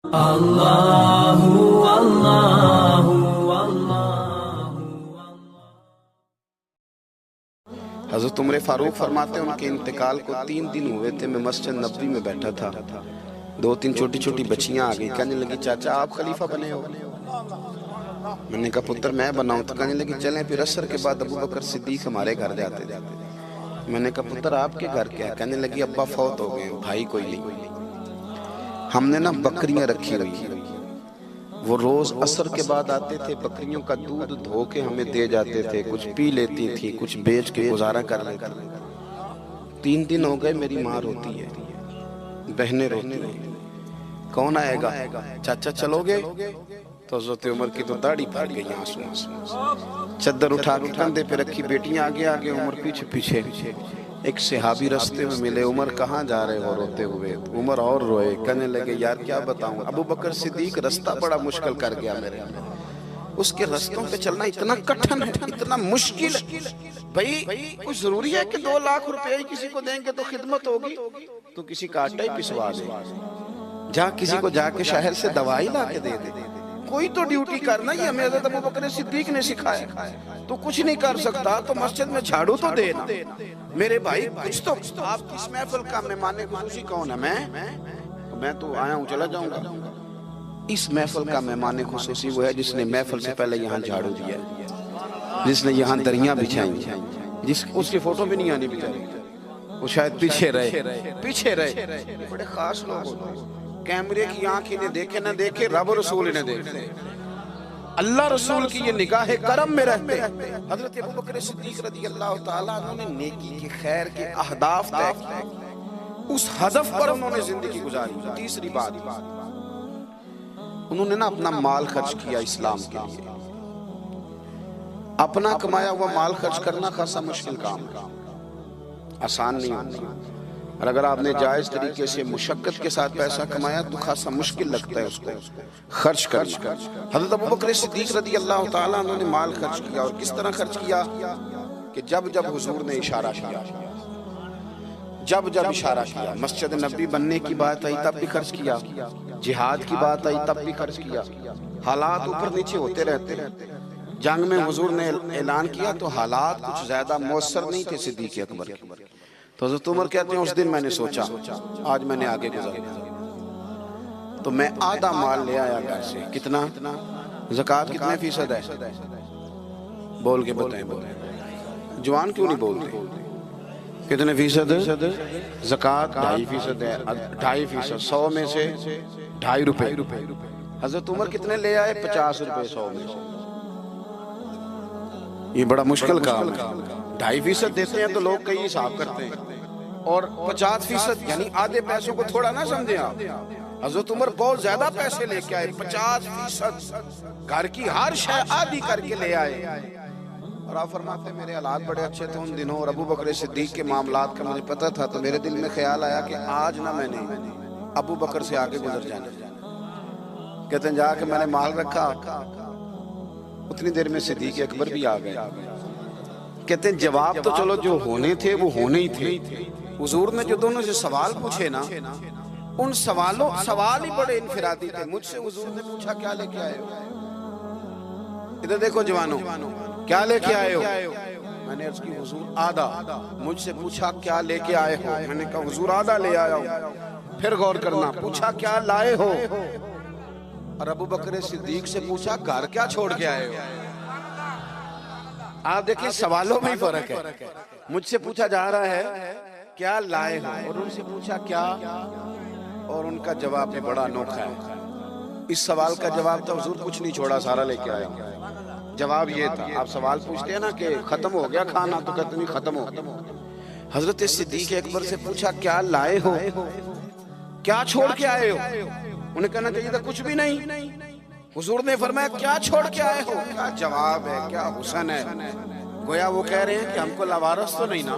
अल्लाहु अल्लाहु अल्लाहु। हज़रत उमर फारूक फरमाते हैं उनके इंतकाल को 3 दिन हुए थे। मैं मस्जिद नबवी में बैठा था, 2-3 छोटी छोटी बच्चियां आ गई, कहने लगी चाचा आप खलीफा बने हो। मैंने कहा पुत्र मैं बनाऊं, तो कहने लगी चलें। फिर असर के बाद अबू बकर सिद्दीक हमारे घर जाते थे। मैंने कहा पुत्र आपके घर क्या है? कहने लगी अब्बा फौत हो गए, भाई कोई नहीं। हमने ना बकरियां रखी हुई, वो रोज असर के बाद आते थे, बकरियों का दूध धो के हमें दे जाते थे, कुछ पी लेती थी, कुछ बेच के गुजारा कर लेती। 3 दिन हो गए, मेरी माँ रोती है, बहनें रोती हैं, कौन आएगा? चाचा चलोगे? तो हज़रत उमर की तो दाढ़ी फट गई आंसू आंसू। चद्दर उठा के कंधे पे रखी, बेटियां आगे आगे, उमर पीछे पीछे। एक सहाबी रास्ते में मिले, उमर कहाँ जा रहे हो रोते हुए? उमर और रोए, कहने लगे यार क्या बताऊं, अबू बकर सिद्दीक रास्ता बड़ा मुश्किल कर गया मेरे। उसके रास्तों पे चलना इतना कठिन है, इतना मुश्किल। भाई कुछ जरूरी है कि 2 लाख रुपए किसी को देंगे तो खिदमत होगी? तो किसी का आटा ही पिसवा दे, जा किसी को जाके शहर से दवाई ला के दे दे, कोई तो ड्यूटी करना। ये हमें हज़रत अबू बकर सिद्दीक ने सिखाया। तो कुछ नहीं कर सकता तो मस्जिद में झाड़ू तो देना। मेरे भाई कुछ तो। आप इस महफिल का मेहमान खुसूसी कौन है? मैं तो आया हूँ, चला जाऊंगा। इस महफिल का मेहमान खुसूसी वो है जिसने महफिल से पहले यहाँ झाड़ू दिया, जिसने यहाँ दरियां बिछाई, जिस उसकी फोटो भी नहीं आनी बेचारी, वो शायद पीछे रहे। बड़े खास लोग होते हैं। कैमरे की आंख इन्हें देखे ना देखे, रब रसूल इन्हें देखे, अल्लाह रसूल की ये निगाह करम में रहते। हजरत अबू बकर सिद्दीक रज़ी अल्लाह ताला अन्हु ने नेकी के खैर के अहदाफ तय किए, उस हदफ पर उन्होंने जिंदगी गुजारी। तीसरी बात, उन्होंने ना अपना माल खर्च किया इस्लाम के लिए। अपना कमाया हुआ माल खर्च करना खासा मुश्किल काम है, आसान नहीं होता। और अगर आपने जायज तरीके से मुशक्कत के साथ पैसा कमाया तो खासा मुश्किल लगता है उसको खर्च करना। हज़रत अबू बकर सिद्दीक रज़ी अल्लाह ताला अन्हु ने माल खर्च किया, और किस तरह खर्च किया कि जब जब हुजूर ने इशारा किया, जब जब इशारा किया, मस्जिद नबी बनने की बात आई तब भी खर्च किया, जिहाद की बात आई तब भी खर्च किया। हालात ऊपर नीचे होते रहते। जंग में हुजूर ने ऐलान किया तो हालात कुछ ज्यादा मौसर नहीं थे सिद्दीक अकबर के। तो हज़रत उमर कहते हैं उस दिन मैंने सोचा आज मैंने आगे गुजरना, तो मैं आधा माल ले आया घर से। कितना? ज़कात कितने फीसद है? बोल के बताएं, बोले जवान क्यों नहीं बोलते? कितने फीसद? ज़कात 2.5% है। 2.5%, 100 में से 2.5 रुपए। हज़रत उमर कितने ले आए? 50 रुपए 100 में से। ये बड़ा मुश्किल काम है। 2.5% देते हैं तो लोग कई हिसाब करते हैं, और 50% यानी आधे पैसों को थोड़ा ना समझे आप। हज़रत उमर बहुत ज्यादा पैसे लेके आए, 50%, घर की हर शय आधी करके ले आए। और आप फरमाते मेरे हालात बड़े अच्छे थे उन दिनों, और अबू बकर सिद्दीक के मामलात का मुझे पता था। तो मेरे दिल में ख्याल आया कि आज ना मैंने अबू बकर से आगे गुजर जाना। कहते हैं जाके मैंने माल रखा, उतनी देर में सिद्दीक अकबर भी आ गए। कहते हैं जवाब तो चलो जो होने थे वो होने ही थे। हुजूर ने जो दोनों से सवाल पूछे ना, उन सवाल ही बड़े इनफिरादी थे। मुझसे हुजूर ने पूछा क्या लेके आए हो? इधर देखो जवानों, क्या लेके आए हो? मैंने अर्ज की हुजूर आधा। मुझसे पूछा क्या लेके आए हो? मैंने कहा हुजूर आधा ले आया हूं। फिर गौर करना, पूछा क्या लाए हो? और अबू बकर सिद्दीक से पूछा घर क्या छोड़ के आए हो? आप देखिए सवालों में ही फर्क है। मुझसे पूछा जा रहा है क्या लाए हो, और उनसे पूछा क्या, और उनका जवाब भी बड़ा अनोखा है। इस सवाल का जवाब तो हुजूर कुछ नहीं छोड़ा, सारा लेके आया। जवाब ये था, आप सवाल पूछते हैं ना कि खत्म हो गया खाना, तो कहते नहीं खत्म हो गया। हजरत सिद्दीक अकबर से पूछा क्या लाए हो, क्या छोड़ के आए हो? उन्हें कहना चाहिए था कुछ भी नहीं। हुजूर ने फरमाया क्या छोड़ के आए हो? क्या जवाब है, क्या हुस्न है। गोया वो कह रहे हैं कि हमको लवारस तो नहीं ना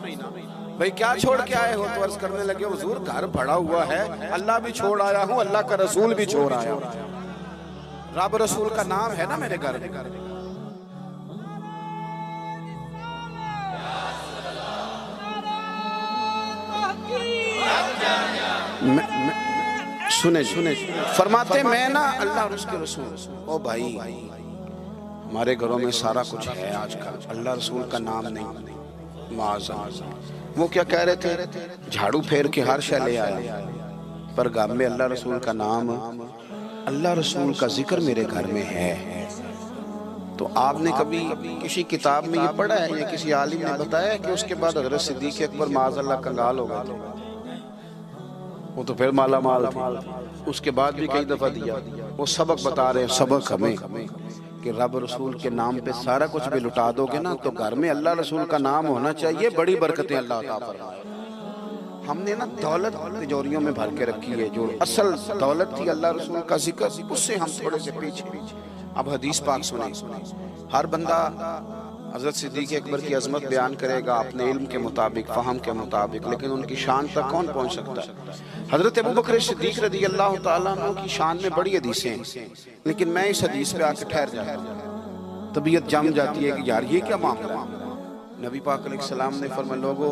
भाई, क्या छोड़ के आए हो? तो अर्ज करने लगे हुजूर घर पड़ा हुआ है, अल्लाह भी छोड़ आया हूँ, अल्लाह का रसूल भी छोड़ आया हूँ। रब रसूल का नाम है ना मेरे घर में। सुने सुने फरमाते मैं ना अल्लाह और उसके रसूल, ओ भाई हमारे घरों में सारा कुछ है आजकल, अल्लाह रसूल का नाम नहीं, माज़अल्लाह। वो क्या कह रहे थे, झाड़ू फेर के हर शय ले आया, पर घर में अल्लाह रसूल का नाम, अल्लाह रसूल का जिक्र मेरे घर में है। तो आपने कभी किसी किताब में ये पढ़ा है या किसी आलिम ने बताया कि उसके बाद हज़रत सिद्दीक़ अकबर माज़अल्लाह कंगाल हो गए थे? वो तो फिर माला माल थे, उसके बाद भी कई दफा दिया। वो सबक बता रहे हैं, सबक हमें कि रब रसूल के नाम पे सारा कुछ भी लुटा दोगे ना तो घर में अल्लाह रसूल का नाम होना चाहिए, बड़ी बरकतें अल्लाह अता फरमाए। हमने ना दौलत तिजोरियों में भर के रखी है, जो असल दौलत थी अल्लाह रसूल का जिक्र, उससे हम थोड़े से पीछे। अब हदीस पाक सुने, हर बंदा हज़रत सिद्दीक़ अकबर की अजमत बयान करेगा अपने इल्म के मुताबिक, फ़हम के मुताबिक, लेकिन उनकी शान तक कौन पहुंच सकता है? हज़रत अबू बकर सिद्दीक़ रज़ी अल्लाह तआला अन्हु की शान में बड़ी हदीसें हैं, लेकिन मैं इस हदीस पे आके ठहर जाता हूँ, तबीयत जम जाती है कि यार ये क्या मामला है। नबी पाक अलैहिस्सलाम ने फरमाया, लोगों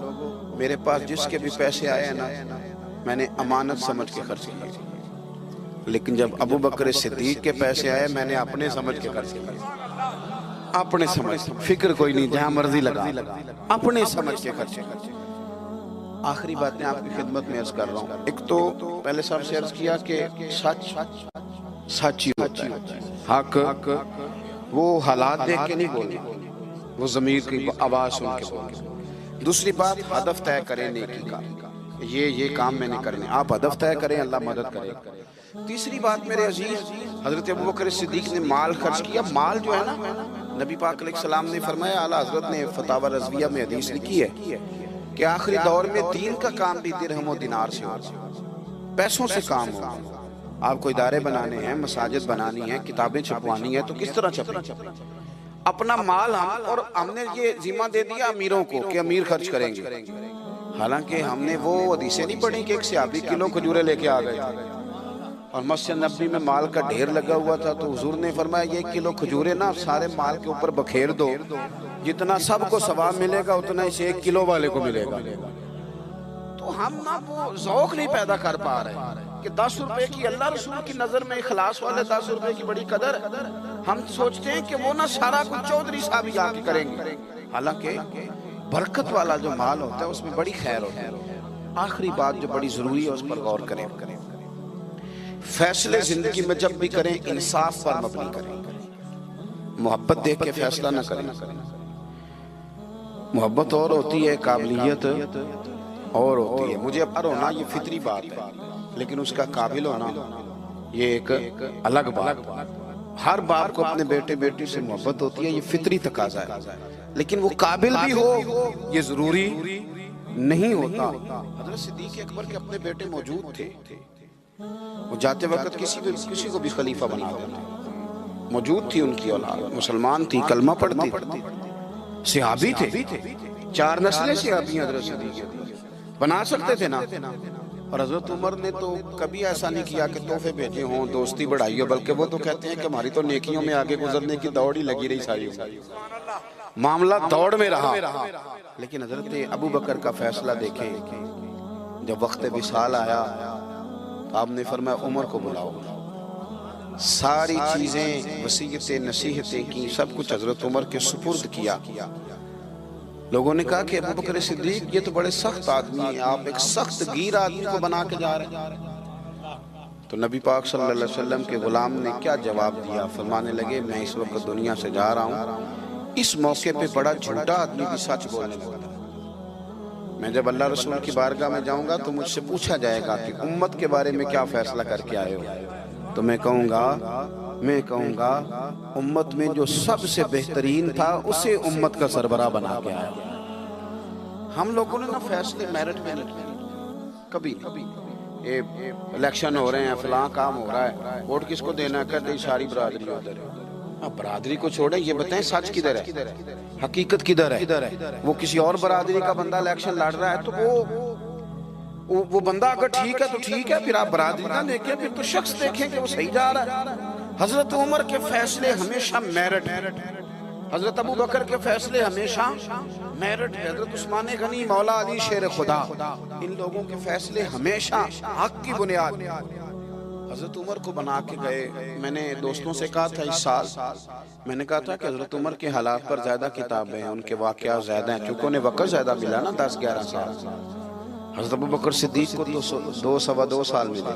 मेरे पास जिसके भी पैसे आए हैं ना, मैंने अमानत समझ के खर्च किए, लेकिन जब अबू बकर सिद्दीक़ के पैसे आए मैंने अपने समझ के खर्च किए, अपने समझ, फिक्र कोई नहीं, जहां मर्जी लगा, अपने समझ के खर्चे। आखिरी बातें आपकी खिदमत में अर्ज कर रहा हूँ। एक तो पहले सबसे अर्ज किया कि सच सच ही होता है, हक वो हालात देख के नहीं बोलना, वो ज़मीर की आवाज़ सुन के बोलना। दूसरी बात, हदफ तय करें नेकी का, ये काम मैंने करने, आप हदफ तय करें, अल्लाह मदद करे। तीसरी बात मेरे अजीज, हज़रत अबू बकर सिद्दीक़ ने माल खर्च किया। माल जो है ना, नबी पाक अलैहिस्सलाम ने फरमाया, आला हज़रत ने फतावा रज़विया में हदीस लिखी है कि आखिरी दौर में दीन का काम भी दिरहम और दिनार से होगा, पैसों से काम होगा। आपको इदारे बनाने हैं, मसाजिद बनानी है, किताबें छपवानी है, तो किस तरह छपे? अपना माल हम, और हमने ये जिम्मा दे दिया अमीरों को कि अमीर खर्च करेंगे। हालांकि हमने वो हदीसें नहीं पढ़ी कि एक सहाबी किलो खजूरें लेके आ गए थे और मस्जिद नबी में माल का ढेर लगा हुआ था, तो हुजूर ने फरमाया ये किलो खजूरें ना सारे माल के ऊपर बखेर दो, जितना सबको सवाब मिलेगा उतना इस 1 किलो वाले को मिलेगा। तो हम ना वो ज़ौक़ नहीं पैदा कर पा रहे कि 10 रुपए की अल्लाह रसूल की नजर में इखलास वाले 10 रुपए की बड़ी कदर। हम सोचते हैं कि वो ना सारा कुछ चौधरी साहब ही आके करेंगे, हालांकि बरकत वाला जो माल होता है उसमें बड़ी खैर होती है। आखिरी बात जो बड़ी जरूरी है उस पर गौर करें, फैसले जिंदगी में जब भी करें इंसाफ पर मबनी करें, मोहब्बत देख के फैसला ना करें। मोहब्बत और होती है, काबिलियत और होती है। मुझे अब होना ये फितरी बात है, लेकिन उसका काबिल होना ये एक अलग बात। हर बाप को अपने बेटे बेटी से मोहब्बत होती है, ये फितरी तकाजा है, लेकिन वो काबिल भी हो ये जरूरी नहीं होता। हज़रत सिद्दीक़ अकबर के अपने बेटे मौजूद थे, वो जाते वक्त किसी को भी खलीफा बना देते। मौजूद थी उनकी औलाद, मुसलमान थी, कलमा पढ़ती, सहाबी थे, 4 नस्लें सहाबी हज़रत सिद्दीक़ बना सकते थे ना। और हज़रत उमर ने तो कभी ऐसा नहीं किया कि तोहफे भेजे हों, दोस्ती बढ़ाई हो, बल्कि वो तो कहते हैं कि हमारी तो नेकियों में आगे गुजरने की दौड़ ही लगी रही सारी, मामला दौड़ में रहा। लेकिन हज़रत अबू बकर का फैसला देखें, जब वक्त विसाल आया तो आपने फरमाया उमर को बुलाओ। सारी चीजें, वसीयतें, नसीहतें की, सब कुछ हज़रत उमर के सुपुर्द किया। लोगों ने कहा कि अबू बकर सिद्दीक ये तो बड़े सख्त आदमी हैं, आप एक सख्त गीर आदमी को बना के जा रहे हैं। तो नबी पाक सल्लल्लाहु अलैहि वसल्लम के गुलाम ने क्या जवाब दिया? फरमाने लगे, मैं इस वक्त दुनिया से जा रहा हूँ, इस मौके पे बड़ा झूठा आदमी भी सच बोलने लगता है। मैं जब अल्लाह रसूल की बारगाह में जाऊंगा तो मुझसे पूछा जाएगा कि उम्मत के बारे में क्या फैसला करके आए हो, तो मैं कहूँगा उम्मत में जो सबसे बेहतरीन था उसे उम्मत का सरबराह बना के आया। हम लोगों ने ना फैसले मेरिट में नहीं किए कभी। ये इलेक्शन हो रहे हैं, फलां काम हो रहा है, वोट किसको देना है, कहते सारी बरादरी उधर है। अब बरादरी को छोड़े, ये बताएं सच किधर है, हकीकत किधर है? वो किसी और बरादरी का बंदा इलेक्शन लड़ रहा है तो वो बंदा अगर ठीक है तो ठीक है, फिर आप बरादरी ना देखें, फिर तो शख्स देखें कि वो सही जा रहा है। हजरत उमर के फैसले हमेशा मेरिट है, हजरत अबू बकर के फैसले हमेशा मेरिट है, हजरत उस्मान गनी, मौला अली शेर खुदा, इन लोगों के फैसले हमेशा हक की बुनियाद। हजरत उमर को बना के गए। मैंने दोस्तों से कहा था इस साल, मैंने कहा था कि हजरत उमर के हालात पर ज्यादा किताबें हैं, उनके वाकयात ज्यादा हैं, क्योंकि उन्हें वक्त ज्यादा मिला ना, 10-11 साल। हजरत अबू बकर सिद्दीक को तो 2-2.25 साल मिले,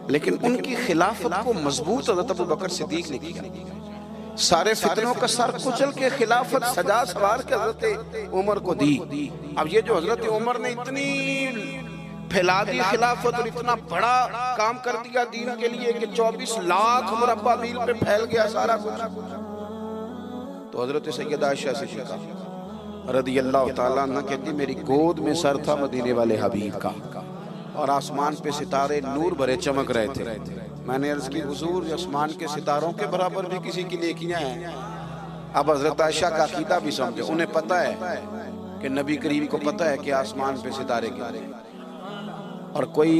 लेकिन उनकी खिलाफत को मजबूत हजरत अबू बकर सिद्दीक ने किया। सारे फितनों का सर कुचल के खिलाफत सजा सवार के हजरत उमर को दी। अब ये जो हजरत उमर ने इतनी फैला दी खिलाफत और इतना बड़ा काम कर दिया दीन के लिए कि 24 लाख मुरब्बा मील पे फैल गया सारा कुछ, तो हजरत सैयदा आयशा सिद्दीक़ा रदियल्लाहु ताला अन्हा कहती मेरी गोद में सर था मदीने वाले हबीब का और आसमान पे सितारे नूर भरे चमक रहे थे। मैंने अर्ज की हुजूर आसमान के सितारों के बराबर भी किसी की नेकियां हैं। अब हजरत आयशा का अकीदा भी समझो, उन्हें पता है कि नबी करीम को पता है कि आसमान पे सितारे गिरे, और कोई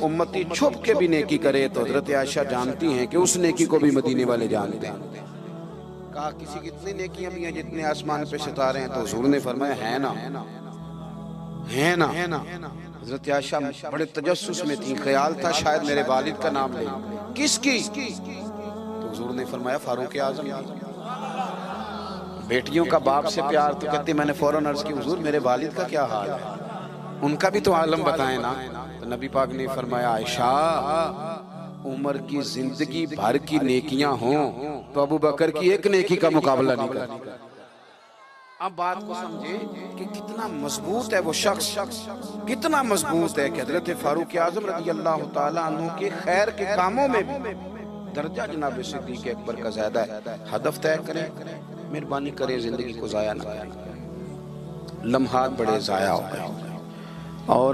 उम्मती छुप के भी नेकी करे तो हजरत आयशा जानती हैं कि उस नेकी को भी मदीने वाले जानते हैं। कहा किसी की इतनी नेकियां भी हैं जितने आसमान पे सितारे हैं, तो हुजूर ने फरमाया है ना, है ना। हजरत आयशा बड़े तजस्सुस में थी, ख्याल था शायद मेरे वालिद का नाम ले। किसकी? तो हुजूर ने फरमाया फारूक आजम। बेटियों का बाप से प्यार, तो कहती मैंने फौरन अर्ज की हुजूर मेरे वालिद का क्या हाल है, उनका भी तो आलम बताएं ना। तो नबी पाक ने फरमाया आयशा उमर की जिंदगी भर की नेकियां हों तो अबू बकर की एक नेकी का मुकाबला नहीं कर। अब बात को समझे कि कितना मजबूत है वो शख्स, कितना मजबूत है कि हजरत फारूक आजम रज़ियल्लाहु ताला अन्हु के खैर के कामों में भी दर्जा जनाब सिद्दीक अकबर का ज्यादा है। हदफ तय करें, मेहरबानी करें, जिंदगी को जाया ना करें। लम्हात बड़े जाया हो गए और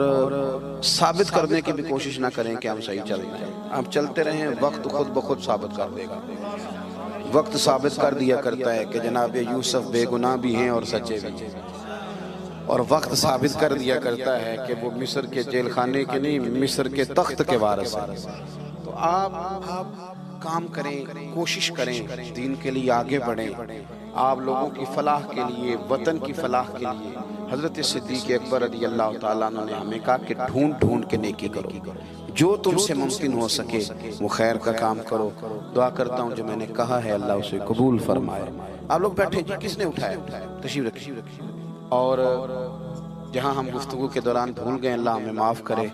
साबित करने की भी कोशिश ना करें कि हम सही चल रहे हैं। आप चलते रहें, वक्त खुद ब खुद साबित कर देगा। वक्त साबित कर दिया करता है कि जनाब यूसुफ बेगुनाह भी हैं और सच्चे भी हैं, और वक्त साबित कर दिया करता है कि वो मिस्र के जेल खाने के नहीं, मिस्र के तख्त के वारिस हैं। तो आप काम करें, कोशिश करें, दीन के लिए आगे बढ़ें, आप लोगों की फलाह के लिए, वतन की फलाह के लिए। हजरत सिद्दीक अकबर रज़ियल्लाहु ताला अन्हु ने हमें कहा कि ढूंढ ढूंढ के नेकी करो, जो तुमसे मुमकिन हो सके वो खैर का काम करो। दुआ करता हूँ जो मैंने कहा है अल्लाह उसे कबूल फरमाए। आप लोग बैठे जी, किसने उठाया? तशरीफ रखिए। और जहाँ हम गुफ्तगू के दौरान भूल गए अल्लाह हमें माफ़ करे।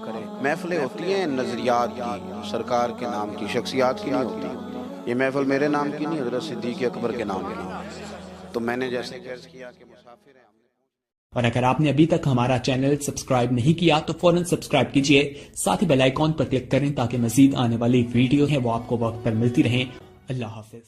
महफिलें होती हैं नज़रियात की, सरकार के नाम की, शख्सियात की नहीं होती। ये महफिल मेरे नाम की नहीं, हजरत सिद्दीक अकबर के नाम की। तो मैंने जैसे अर्ज किया कि मुसाफिर हैं। और अगर आपने अभी तक हमारा चैनल सब्सक्राइब नहीं किया तो फौरन सब्सक्राइब कीजिए, साथ ही बेल आइकॉन पर क्लिक करें ताकि मजीद आने वाली वीडियो है वो आपको वक्त पर मिलती रहें। अल्लाह हाफिज।